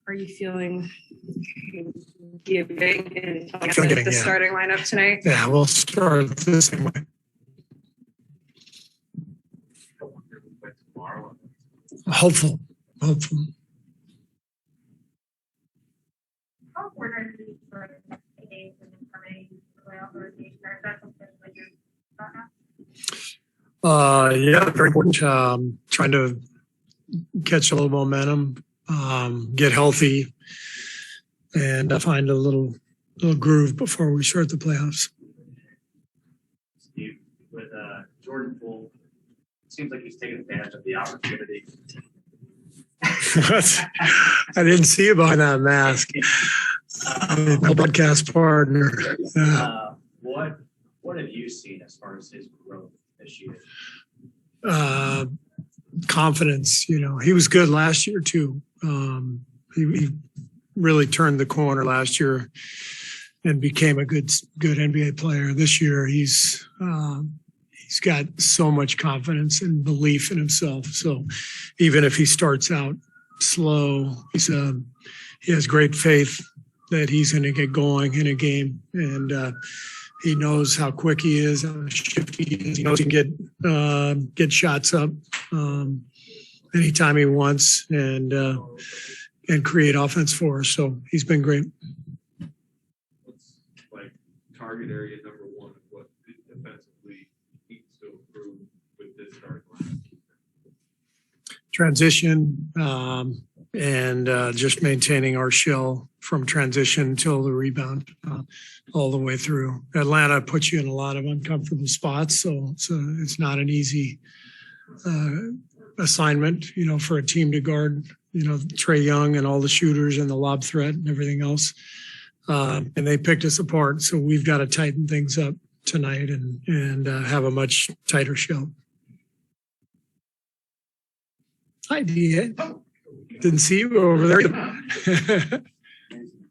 Are you feeling giving and the starting lineup tonight? Yeah, we'll start the same way. Hopeful. How important are you for the games and determining the playoff rotation? Is that something that you're thought of? Yeah, very important. Trying to catch a little momentum, get healthy, and find a little groove before we start the playoffs. Steve, with Jordan Poole, it seems like he's taking advantage of the opportunity. I didn't see you behind that mask. My podcast partner. What have you seen as far as his growth this year? Confidence. He was good last year too. He really turned the corner last year and became a good NBA player. This year, he's got so much confidence and belief in himself. So even if he starts out slow, he has great faith that he's going to get going in a game, and he knows how quick he is, how shifty he is. He knows he can get shots up anytime he wants and create offense for us. So he's been great. What's like target area number one of what defensively needs to improve with this starting line? Transition and just maintaining our shell from transition till the rebound all the way through. Atlanta puts you in a lot of uncomfortable spots, so it's not an easy assignment, for a team to guard, Trae Young and all the shooters and the lob threat and everything else. And they picked us apart, so we've got to tighten things up tonight and have a much tighter shell. Hi, D.A. Didn't see you over there.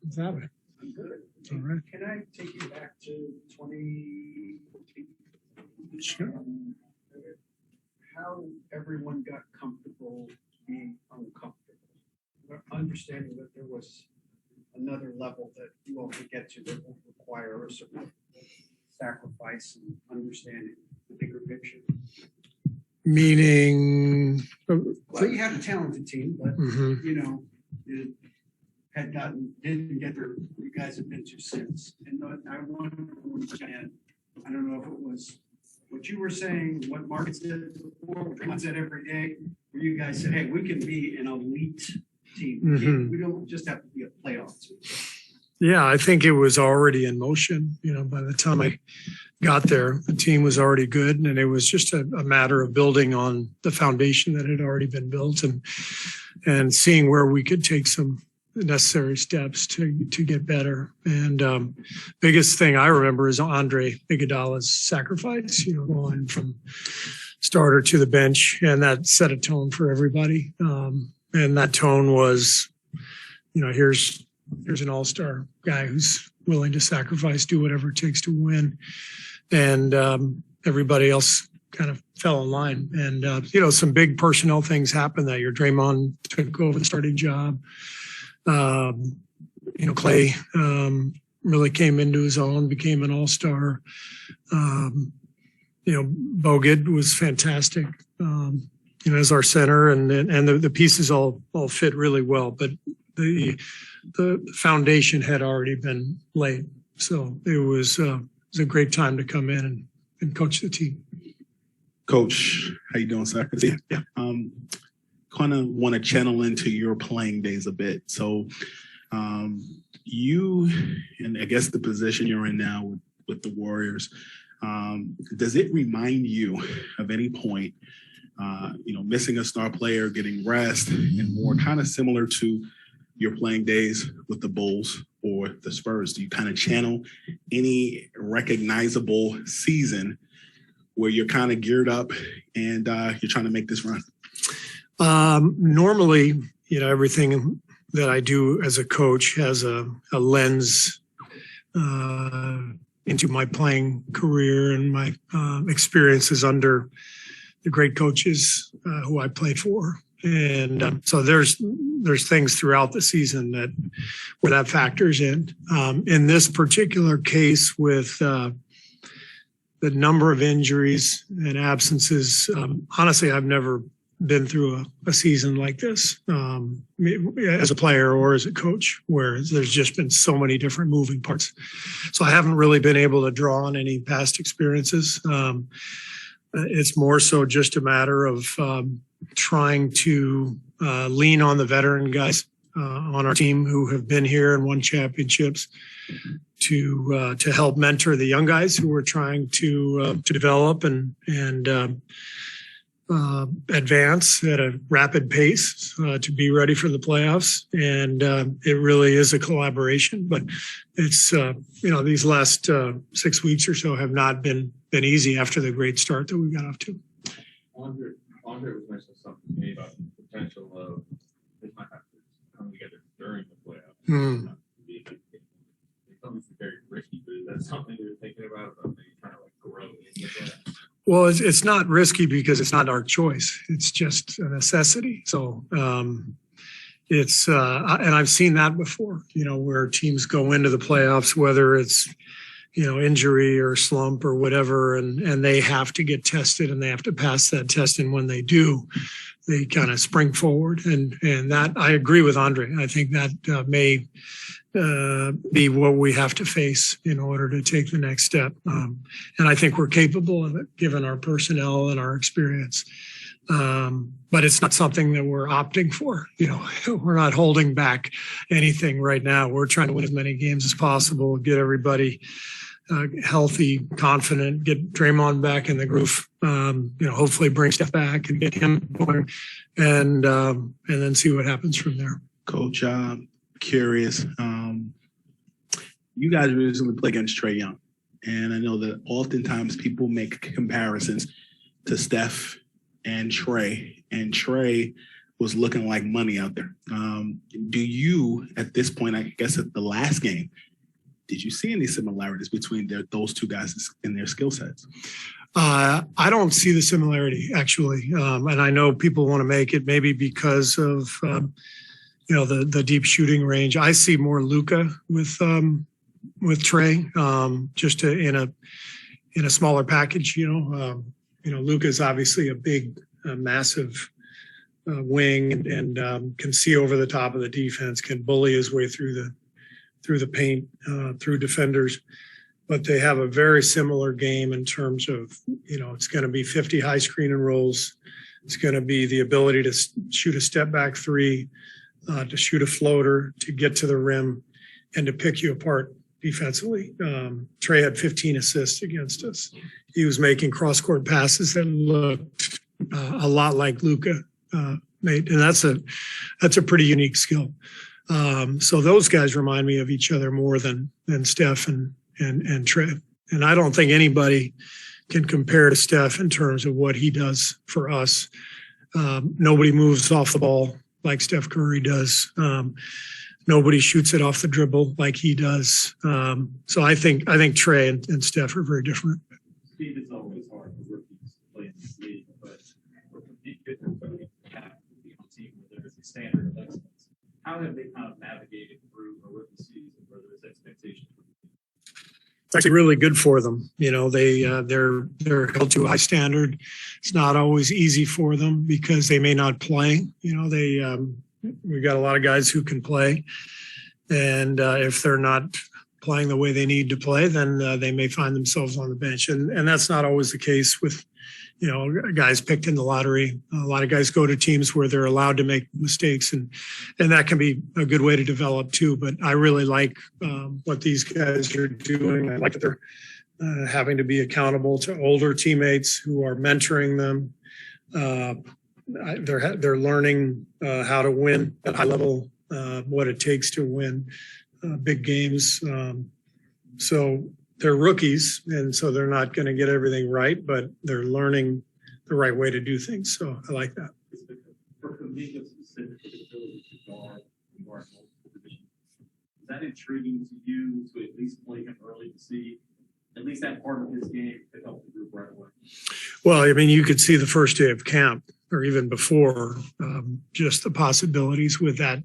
What's happening? I'm good. All right. Can I take you back to 2018? Sure. How everyone got comfortable being uncomfortable. Understanding that there was another level that you all could get to that would require a certain sacrifice and understanding the bigger picture. Meaning? Well, you had a talented team, but it didn't get there. You guys have been to since, and I want to understand. I don't know if it was what you were saying, what Mark said before, what Draymond said every day, where you guys said, "Hey, we can be an elite team. We don't just have to be a playoff team." Yeah, I think it was already in motion. By the time I got there, the team was already good, and it was just a matter of building on the foundation that had already been built and seeing where we could take some necessary steps to get better. And biggest thing I remember is Andre Iguodala's sacrifice, going from starter to the bench, and that set a tone for everybody. And that tone was, here's an all-star guy who's willing to sacrifice, do whatever it takes to win. And everybody else kind of fell in line. And, some big personnel things happened that year. Draymond took over the starting job. Clay really came into his own, became an all-star. Bogut was fantastic, as our center, and the pieces all fit really well. But the foundation had already been laid. So it was a great time to come in and coach the team. Coach, how you doing, sir? Yeah. Kind of want to channel into your playing days a bit. So you, and I guess the position you're in now with the Warriors, does it remind you of any point, missing a star player, getting rest, and more kind of similar to your playing days with the Bulls or the Spurs? Do you kind of channel any recognizable season where you're kind of geared up and you're trying to make this run? Normally, everything that I do as a coach has a lens into my playing career and my experiences under the great coaches who I played for. And so there's things throughout the season where that factors in. In this particular case with the number of injuries and absences, honestly, I've never been through a season like this as a player or as a coach, where there's just been so many different moving parts. So I haven't really been able to draw on any past experiences. It's more so just a matter of trying to lean on the veteran guys on our team who have been here and won championships to help mentor the young guys who are trying to develop and advance at a rapid pace to be ready for the playoffs. And it really is a collaboration, but it's, these last 6 weeks or so have not been easy after the great start that we got off to. Andre was mentioning something to me about the potential of this might have to come together during the playoffs. It's obviously very risky, but is that something you're thinking about maybe trying to grow into the playoffs? Well, it's not risky because it's not our choice. It's just a necessity. So it's and I've seen that before, where teams go into the playoffs, whether it's, injury or slump or whatever, and they have to get tested and they have to pass that test. And when they do, they kind of spring forward. And that I agree with Andre. I think that may be what we have to face in order to take the next step. And I think we're capable of it, given our personnel and our experience. But it's not something that we're opting for. We're not holding back anything right now. We're trying to win as many games as possible, get everybody healthy, confident, get Draymond back in the groove, hopefully bring Steph back and get him going and then see what happens from there. Coach, curious. You guys recently played against Trae Young, and I know that oftentimes people make comparisons to Steph and Trae was looking like money out there. Do you, at this point, I guess at the last game, did you see any similarities between those two guys in their skill sets? I don't see the similarity, actually. And I know people want to make it maybe because of, the deep shooting range. I see more Luka with Trae, just in a smaller package. Luka is obviously a big, massive wing and can see over the top of the defense, can bully his way through the paint, through defenders. But they have a very similar game in terms of, it's going to be 50 high screen and rolls. It's going to be the ability to shoot a step back three, to shoot a floater, to get to the rim, and to pick you apart defensively. Trae had 15 assists against us. He was making cross-court passes that looked a lot like Luka made, and that's a pretty unique skill. So those guys remind me of each other more than Steph and Trae. And I don't think anybody can compare to Steph in terms of what he does for us. Nobody moves off the ball like Steph Curry does. Nobody shoots it off the dribble like he does. So I think Trae and Steph are very different. Steve, it's always hard for rookies to play in this league, but for the good rookie, have to be on a team where there's a standard of excellence. How have they kind of navigated through a rookie season where there's expectations? It's actually really good for them. They're held to a high standard. It's not always easy for them because they may not play. We got a lot of guys who can play, and if they're not playing the way they need to play, then they may find themselves on the bench, and that's not always the case with guys picked in the lottery. A lot of guys go to teams where they're allowed to make mistakes, and that can be a good way to develop too. But I really like what these guys are doing. I like that they're having to be accountable to older teammates who are mentoring them. They're learning how to win at high level, what it takes to win big games. So they're rookies, and so they're not going to get everything right, but they're learning the right way to do things. So I like that. For Kuminga specifically, the ability to guard multiple positions, is that intriguing to you to at least play him early to see at least that part of his game to help the group right away? Well, I mean, you could see the first day of camp or even before, just the possibilities with that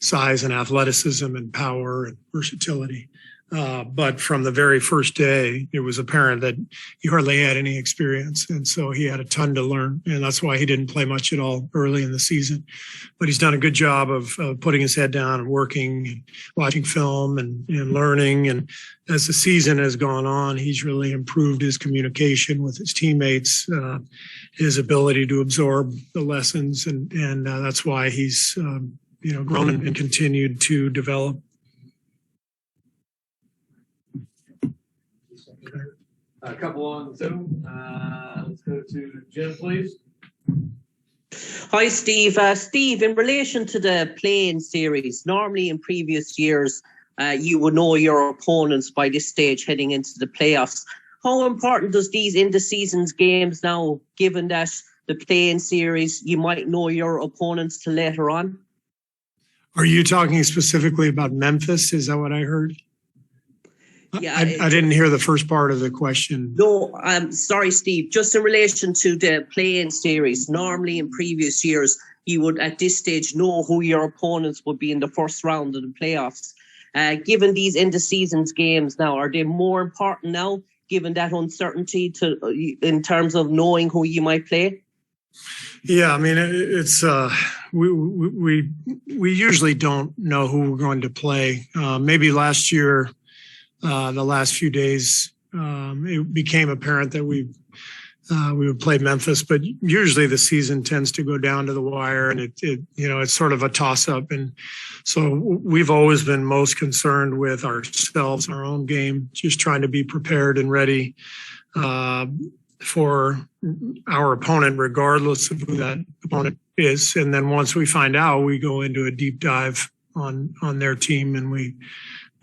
size and athleticism and power and versatility. But from the very first day, it was apparent that he hardly had any experience. And so he had a ton to learn. And that's why he didn't play much at all early in the season. But he's done a good job of putting his head down and working, and watching film and learning. And as the season has gone on, he's really improved his communication with his teammates, his ability to absorb the lessons. And that's why he's, grown and continued to develop. A couple on Zoom. Let's go to Jim, please. Hi, Steve. Steve, in relation to the playing series, normally in previous years, you would know your opponents by this stage heading into the playoffs. How important does these in-the-seasons games now, given that the playing series, you might know your opponents till later on? Are you talking specifically about Memphis? Is that what I heard? Yeah, I didn't hear the first part of the question. No, sorry, Steve. Just in relation to the playing series, normally in previous years, you would at this stage know who your opponents would be in the first round of the playoffs. Given these in-the-seasons games now, are they more important now, given that uncertainty in terms of knowing who you might play? Yeah, I mean, it's we usually don't know who we're going to play. Maybe last year, the last few days, it became apparent that we would play Memphis, but usually the season tends to go down to the wire, and it's sort of a toss-up. And so we've always been most concerned with ourselves, our own game, just trying to be prepared and ready for our opponent, regardless of who that opponent is. And then once we find out, we go into a deep dive on their team, and we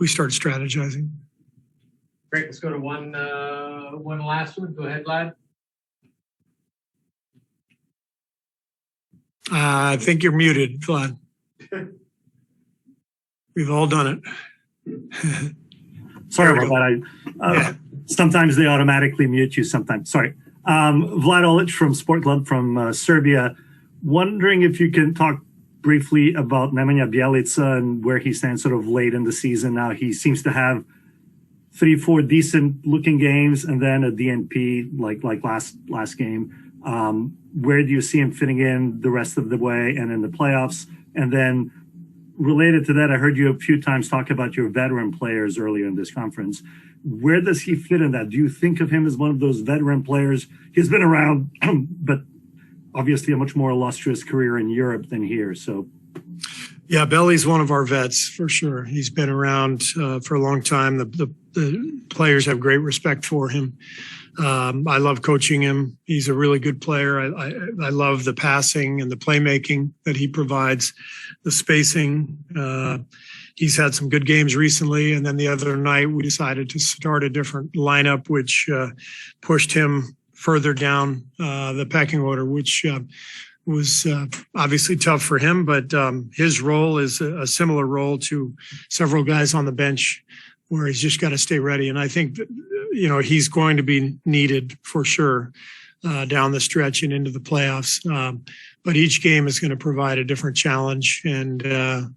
start strategizing. Great. Let's go to one last one. Go ahead, lad. I think you're muted, Vlad. We've all done it. Sorry about that. Sometimes they automatically mute you sometimes. Sorry. Vlad Olic from Sport Club from Serbia. Wondering if you can talk briefly about Nemanja Bjelica and where he stands sort of late in the season now. He seems to have 3-4 decent looking games and then a DNP like last game. Where do you see him fitting in the rest of the way and in the playoffs? And then related to that, I heard you a few times talk about your veteran players earlier in this conference. Where does he fit in that? Do you think of him as one of those veteran players? He's been around, but obviously a much more illustrious career in Europe than here. So, yeah, Belly's one of our vets for sure. He's been around for a long time. The players have great respect for him. I love coaching him. He's a really good player. I love the passing and the playmaking that he provides, the spacing. He's had some good games recently. And then the other night we decided to start a different lineup, which pushed him further down the pecking order, which was obviously tough for him. But his role is a similar role to several guys on the bench, where he's just got to stay ready. And I think that, he's going to be needed for sure down the stretch and into the playoffs. But each game is going to provide a different challenge, and the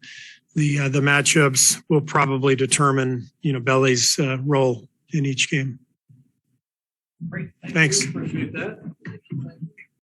matchups will probably determine, Belly's role in each game. Great. Thanks. Appreciate that.